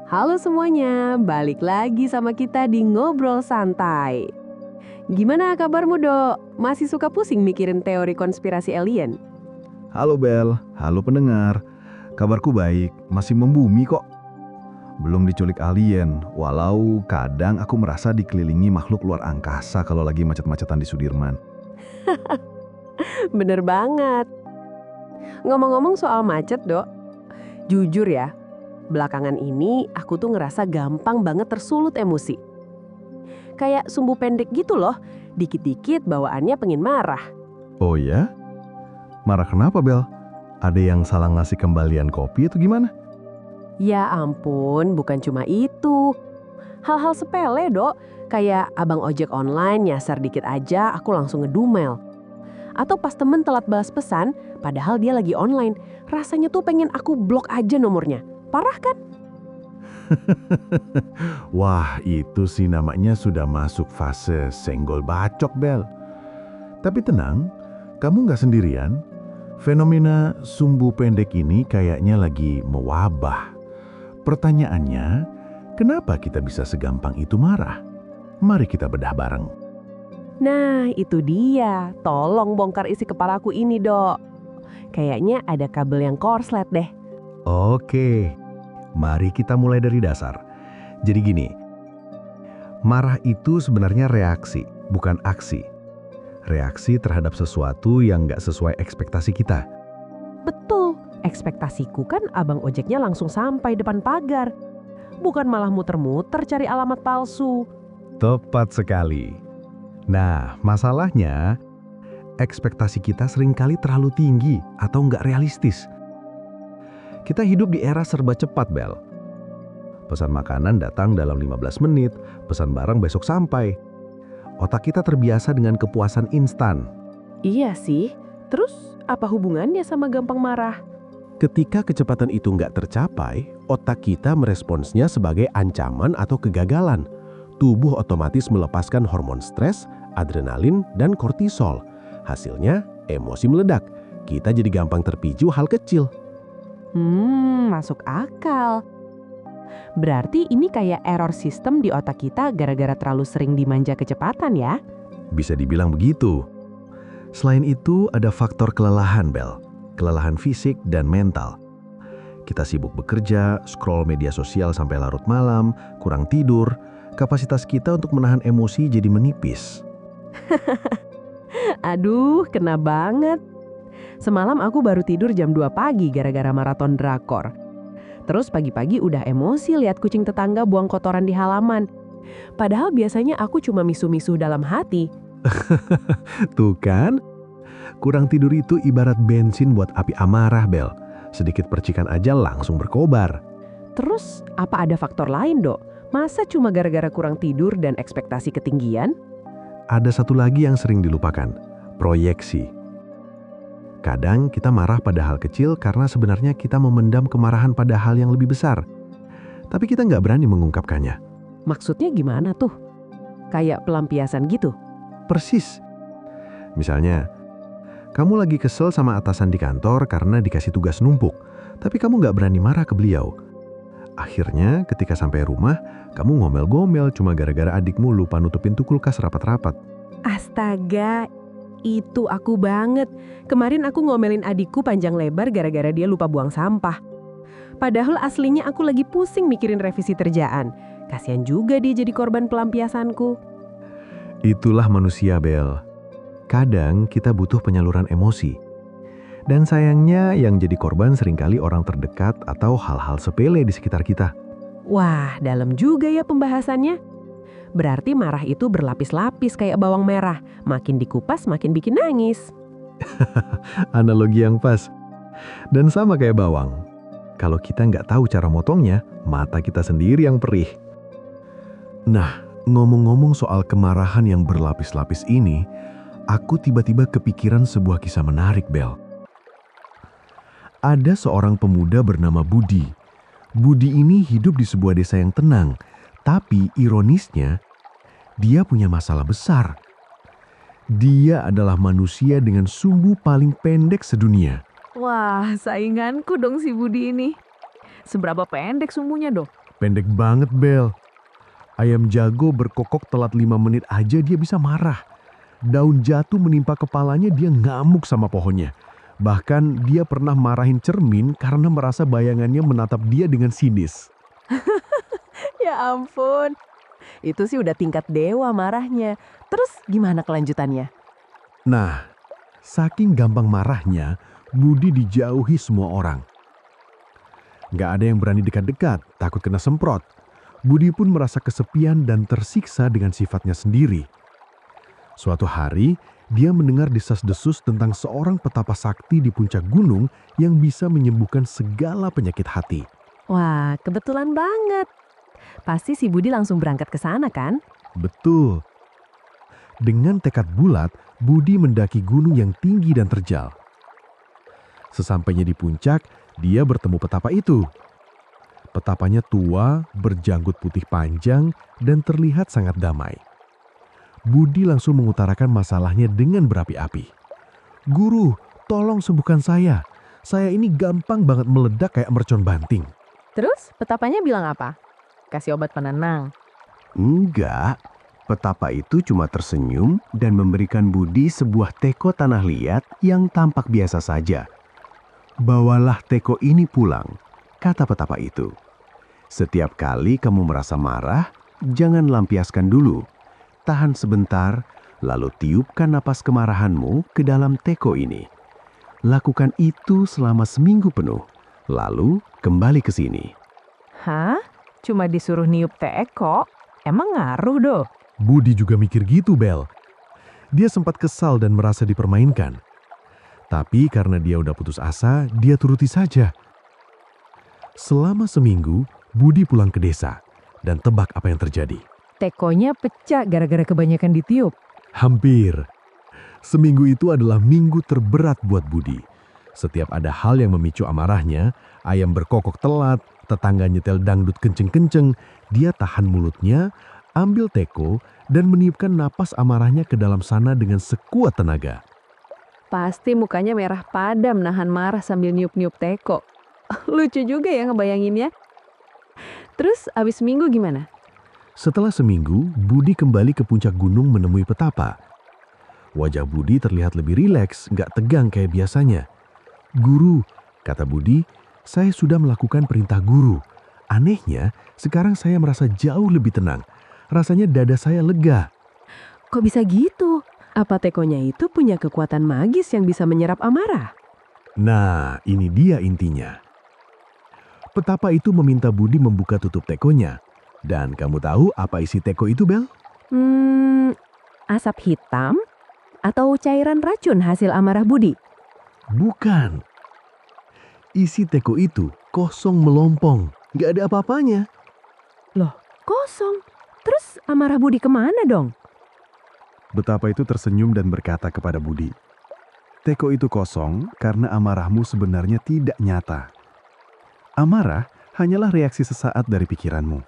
Halo semuanya, balik lagi sama kita di Ngobrol Santai. Gimana kabarmu, Dok? Masih suka pusing mikirin teori konspirasi alien? Halo Bel, halo pendengar. Kabarku baik, masih membumi kok. Belum diculik alien, walau kadang aku merasa dikelilingi makhluk luar angkasa kalau lagi macet-macetan di Sudirman. Bener banget. Ngomong-ngomong soal macet, Dok. Jujur ya, belakangan ini aku tuh ngerasa gampang banget tersulut emosi. Kayak sumbu pendek gitu loh, dikit-dikit bawaannya pengen marah. Oh ya? Marah kenapa Bel? Ada yang salah ngasih kembalian kopi atau gimana? Ya ampun, bukan cuma itu. Hal-hal sepele, Dok. Kayak abang ojek online nyasar dikit aja aku langsung ngedumel. Atau pas temen telat balas pesan, padahal dia lagi online. Rasanya tuh pengen aku blok aja nomornya. Parah kan? Wah, itu sih namanya sudah masuk fase senggol bacok Bel. Tapi tenang, kamu nggak sendirian. Fenomena sumbu pendek ini kayaknya lagi mewabah. Pertanyaannya, kenapa kita bisa segampang itu marah? Mari kita bedah bareng. Nah, itu dia. Tolong bongkar isi kepalaku ini, Dok. Kayaknya ada kabel yang korslet deh. Oke, mari kita mulai dari dasar. Jadi gini, marah itu sebenarnya reaksi, bukan aksi. Reaksi terhadap sesuatu yang nggak sesuai ekspektasi kita. Betul. Ekspektasiku kan abang ojeknya langsung sampai depan pagar. Bukan malah muter-muter cari alamat palsu. Tepat sekali. Nah, masalahnya, ekspektasi kita seringkali terlalu tinggi atau nggak realistis. Kita hidup di era serba cepat, Bel. Pesan makanan datang dalam 15 menit, pesan barang besok sampai. Otak kita terbiasa dengan kepuasan instan. Iya sih. Terus apa hubungannya sama gampang marah? Ketika kecepatan itu nggak tercapai, otak kita meresponsnya sebagai ancaman atau kegagalan. Tubuh otomatis melepaskan hormon stres, adrenalin, dan kortisol. Hasilnya, emosi meledak. Kita jadi gampang terpicu hal kecil. Masuk akal. Berarti ini kayak error sistem di otak kita gara-gara terlalu sering dimanja kecepatan ya? Bisa dibilang begitu. Selain itu, ada faktor kelelahan, Bel. Kelelahan fisik dan mental. Kita sibuk bekerja, scroll media sosial sampai larut malam, kurang tidur, kapasitas kita untuk menahan emosi jadi menipis. Aduh, kena banget. Semalam aku baru tidur jam 2 pagi gara-gara maraton drakor. Terus pagi-pagi udah emosi lihat kucing tetangga buang kotoran di halaman. Padahal biasanya aku cuma misuh-misuh dalam hati. Tuh kan? Kurang tidur itu ibarat bensin buat api amarah, Bel. Sedikit percikan aja langsung berkobar. Terus apa ada faktor lain, Dok? Masa cuma gara-gara kurang tidur dan ekspektasi ketinggian? Ada satu lagi yang sering dilupakan, proyeksi. Kadang kita marah pada hal kecil karena sebenarnya kita memendam kemarahan pada hal yang lebih besar. Tapi kita nggak berani mengungkapkannya. Maksudnya gimana tuh? Kayak pelampiasan gitu? Persis. Misalnya, kamu lagi kesel sama atasan di kantor karena dikasih tugas numpuk, tapi kamu nggak berani marah ke beliau. Akhirnya ketika sampai rumah, kamu ngomel-ngomel cuma gara-gara adikmu lupa nutupin tuh kulkas rapat-rapat. Astaga, itu aku banget. Kemarin aku ngomelin adikku panjang lebar gara-gara dia lupa buang sampah. Padahal aslinya aku lagi pusing mikirin revisi kerjaan. Kasian juga dia jadi korban pelampiasanku. Itulah manusia, Bel. Kadang kita butuh penyaluran emosi. Dan sayangnya yang jadi korban seringkali orang terdekat atau hal-hal sepele di sekitar kita. Wah, dalam juga ya pembahasannya. Berarti marah itu berlapis-lapis kayak bawang merah. Makin dikupas makin bikin nangis. Analogi yang pas. Dan sama kayak bawang. Kalau kita nggak tahu cara motongnya, mata kita sendiri yang perih. Nah, ngomong-ngomong soal kemarahan yang berlapis-lapis ini, aku tiba-tiba kepikiran sebuah kisah menarik, Bel. Ada seorang pemuda bernama Budi. Budi ini hidup di sebuah desa yang tenang, tapi ironisnya, dia punya masalah besar. Dia adalah manusia dengan sumbu paling pendek sedunia. Wah, sainganku dong si Budi ini. Seberapa pendek sumbunya, Dok? Pendek banget, Bel. Ayam jago berkokok telat 5 menit aja dia bisa marah. Daun jatuh menimpa kepalanya dia ngamuk sama pohonnya. Bahkan dia pernah marahin cermin karena merasa bayangannya menatap dia dengan sinis. Ya ampun, itu sih udah tingkat dewa marahnya. Terus gimana kelanjutannya? Nah, saking gampang marahnya, Budi dijauhi semua orang. Nggak ada yang berani dekat-dekat, takut kena semprot. Budi pun merasa kesepian dan tersiksa dengan sifatnya sendiri. Suatu hari, dia mendengar desas-desus tentang seorang petapa sakti di puncak gunung yang bisa menyembuhkan segala penyakit hati. Wah, kebetulan banget. Pasti si Budi langsung berangkat ke sana kan? Betul. Dengan tekad bulat, Budi mendaki gunung yang tinggi dan terjal. Sesampainya di puncak, dia bertemu petapa itu. Petapanya tua, berjanggut putih panjang, dan terlihat sangat damai. Budi langsung mengutarakan masalahnya dengan berapi-api. "Guru, tolong sembuhkan saya. Saya ini gampang banget meledak kayak mercon banting." Terus petapanya bilang apa? Kasih obat penenang. Enggak, petapa itu cuma tersenyum dan memberikan Budi sebuah teko tanah liat yang tampak biasa saja. "Bawalah teko ini pulang," kata petapa itu. "Setiap kali kamu merasa marah, jangan lampiaskan dulu. Tahan sebentar, lalu tiupkan napas kemarahanmu ke dalam teko ini. Lakukan itu selama seminggu penuh, lalu kembali ke sini." Hah? Cuma disuruh niup teko? Emang ngaruh doh? Budi juga mikir gitu, Bel. Dia sempat kesal dan merasa dipermainkan. Tapi karena dia udah putus asa, dia turuti saja. Selama seminggu, Budi pulang ke desa dan tebak apa yang terjadi. Tekonya pecah gara-gara kebanyakan ditiup. Hampir. Seminggu itu adalah minggu terberat buat Budi. Setiap ada hal yang memicu amarahnya, ayam berkokok telat, tetangga nyetel dangdut kenceng-kenceng, dia tahan mulutnya, ambil teko, dan meniupkan napas amarahnya ke dalam sana dengan sekuat tenaga. Pasti mukanya merah padam nahan marah sambil niup-niup teko. Lucu juga ya ngebayanginnya. Terus abis minggu gimana? Setelah seminggu, Budi kembali ke puncak gunung menemui petapa. Wajah Budi terlihat lebih rileks, nggak tegang kayak biasanya. "Guru," kata Budi, "saya sudah melakukan perintah guru. Anehnya, sekarang saya merasa jauh lebih tenang. Rasanya dada saya lega." Kok bisa gitu? Apa tekonya itu punya kekuatan magis yang bisa menyerap amarah? Nah, ini dia intinya. Petapa itu meminta Budi membuka tutup tekonya. Dan kamu tahu apa isi teko itu, Bel? Asap hitam? Atau cairan racun hasil amarah Budi? Bukan. Isi teko itu kosong melompong. Nggak ada apa-apanya. Loh, kosong. Terus amarah Budi kemana dong? Betapa itu tersenyum dan berkata kepada Budi, "Teko itu kosong karena amarahmu sebenarnya tidak nyata. Amarah hanyalah reaksi sesaat dari pikiranmu."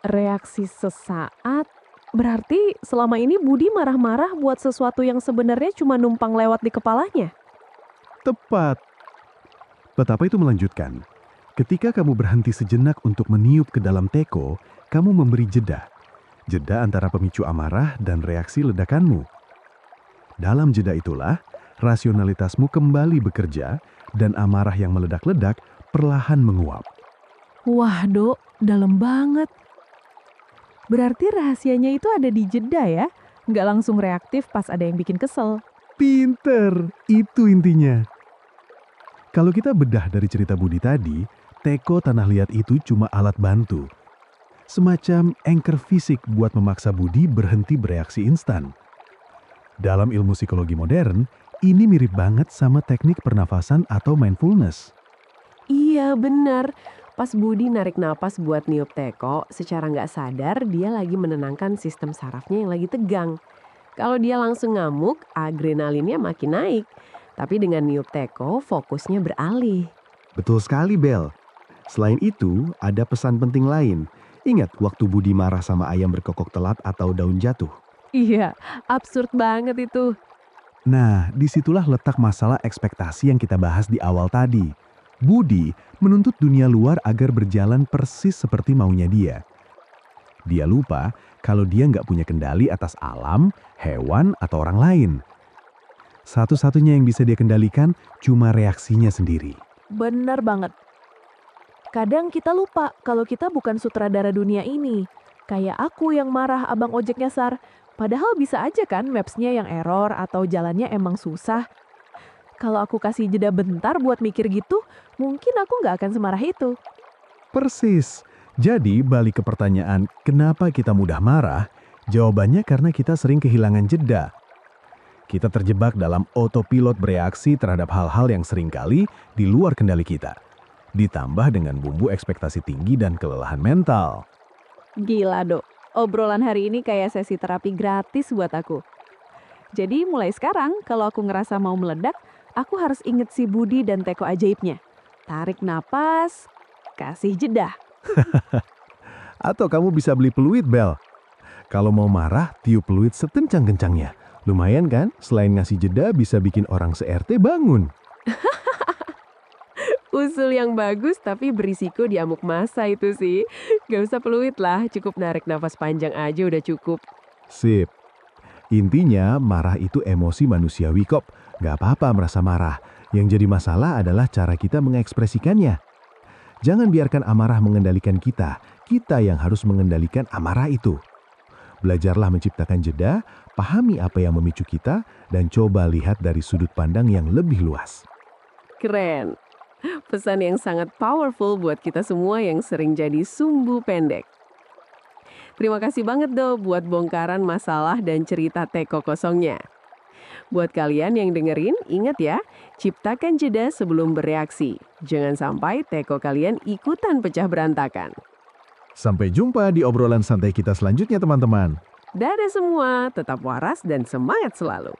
Reaksi sesaat? Berarti selama ini Budi marah-marah buat sesuatu yang sebenarnya cuma numpang lewat di kepalanya? Tepat. Betapa itu melanjutkan, "Ketika kamu berhenti sejenak untuk meniup ke dalam teko, kamu memberi jeda. Jeda antara pemicu amarah dan reaksi ledakanmu. Dalam jeda itulah, rasionalitasmu kembali bekerja dan amarah yang meledak-ledak perlahan menguap." Wah, Dok, dalam banget. Berarti rahasianya itu ada di jeda ya? Nggak langsung reaktif pas ada yang bikin kesel. Pinter, itu intinya. Kalau kita bedah dari cerita Budi tadi, teko tanah liat itu cuma alat bantu. Semacam anchor fisik buat memaksa Budi berhenti bereaksi instan. Dalam ilmu psikologi modern, ini mirip banget sama teknik pernafasan atau mindfulness. Iya, benar. Pas Budi narik napas buat niup teko, secara nggak sadar dia lagi menenangkan sistem sarafnya yang lagi tegang. Kalau dia langsung ngamuk, adrenalinnya makin naik. Tapi dengan niup teko, fokusnya beralih. Betul sekali, Bel. Selain itu, ada pesan penting lain. Ingat waktu Budi marah sama ayam berkokok telat atau daun jatuh? Iya, absurd banget itu. Nah, disitulah letak masalah ekspektasi yang kita bahas di awal tadi. Budi menuntut dunia luar agar berjalan persis seperti maunya dia. Dia lupa kalau dia nggak punya kendali atas alam, hewan, atau orang lain. Satu-satunya yang bisa dia kendalikan cuma reaksinya sendiri. Benar banget. Kadang kita lupa kalau kita bukan sutradara dunia ini. Kayak aku yang marah abang ojek nyasar. Padahal bisa aja kan maps-nya yang error atau jalannya emang susah. Kalau aku kasih jeda bentar buat mikir gitu, mungkin aku nggak akan semarah itu. Persis. Jadi balik ke pertanyaan, kenapa kita mudah marah? Jawabannya karena kita sering kehilangan jeda. Kita terjebak dalam autopilot bereaksi terhadap hal-hal yang seringkali di luar kendali kita. Ditambah dengan bumbu ekspektasi tinggi dan kelelahan mental. Gila, Dok. Obrolan hari ini kayak sesi terapi gratis buat aku. Jadi mulai sekarang kalau aku ngerasa mau meledak, aku harus inget si Budi dan teko ajaibnya. Tarik napas, kasih jeda. Atau kamu bisa beli peluit, Bel. Kalau mau marah, tiup peluit sekencang-kencangnya. Lumayan kan? Selain ngasih jeda, bisa bikin orang se-RT bangun. Usul yang bagus tapi berisiko diamuk masa itu sih. Gak usah peluit lah, cukup narik nafas panjang aja udah cukup. Sip. Intinya, marah itu emosi manusiawi kok. Gak apa-apa merasa marah. Yang jadi masalah adalah cara kita mengekspresikannya. Jangan biarkan amarah mengendalikan kita. Kita yang harus mengendalikan amarah itu. Belajarlah menciptakan jeda, pahami apa yang memicu kita, dan coba lihat dari sudut pandang yang lebih luas. Keren. Pesan yang sangat powerful buat kita semua yang sering jadi sumbu pendek. Terima kasih banget Do buat bongkaran masalah dan cerita teko kosongnya. Buat kalian yang dengerin, ingat ya, ciptakan jeda sebelum bereaksi. Jangan sampai teko kalian ikutan pecah berantakan. Sampai jumpa di obrolan santai kita selanjutnya, teman-teman. Dadah semua, tetap waras dan semangat selalu.